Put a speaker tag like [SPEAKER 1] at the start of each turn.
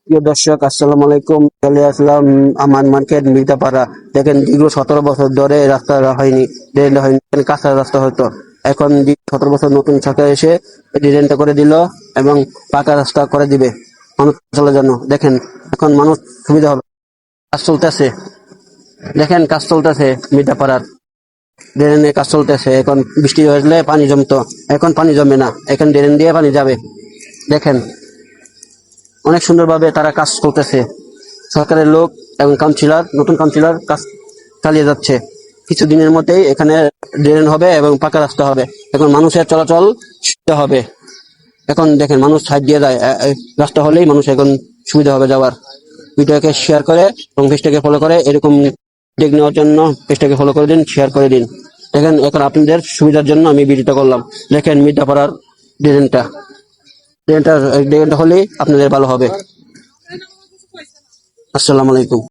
[SPEAKER 1] প্রিয় দর্শক, আসসালামু আলাইকুম। চলে আসলাম আমান মার্কেট মির্জাপাড়া। দেখেন, দীর্ঘ 17 বছর ধরে রাস্তা হয়নি, ড্রেনটা হয়নি, কাঁচা রাস্তা হতো। এখন 17 বছর নতুন সরকার এসে ড্রেনটা করে দিল এবং পাকা রাস্তা করে দিবে মানুষ চলার জন্য। দেখেন, এখন মানুষ সুবিধা হবে। কাজ চলতেছে, দেখেন কাজ চলতেছে মির্জাপাড়ার ড্রেনে কাজ চলতেছে। এখন বৃষ্টি হলে পানি জমতো, এখন পানি জমে না, এখন ড্রেন দিয়ে পানি যাবে। দেখেন, অনেক সুন্দরভাবে তারা কাজ করতেছে। সরকারের লোক এবং কাউন্সিলর, নতুন কাউন্সিলর কাজ চালিয়ে যাচ্ছে। কিছুদিনের মধ্যেই এখানে ড্রেন হবে এবং পাকা রাস্তা হবে। এখন মানুষের চলাচল সুবিধা হবে। এখন দেখেন, মানুষ সাইড দিয়ে যায়, রাস্তা হলেই মানুষ এখন সুবিধা হবে যাওয়ার। ভিডিওকে শেয়ার করে এবং পেজটাকে ফলো করে এরকম উদ্যোগ নেওয়ার জন্য পেজটাকে ফলো করে দিন, শেয়ার করে দিন। দেখেন, এখন আপনাদের সুবিধার জন্য আমি ভিডিওটা করলাম। দেখেন মির্জাপাড়ার ড্রেনটা, ড্রেনটা হলেই আপনাদের ভালো হবে। আসসালামু আলাইকুম।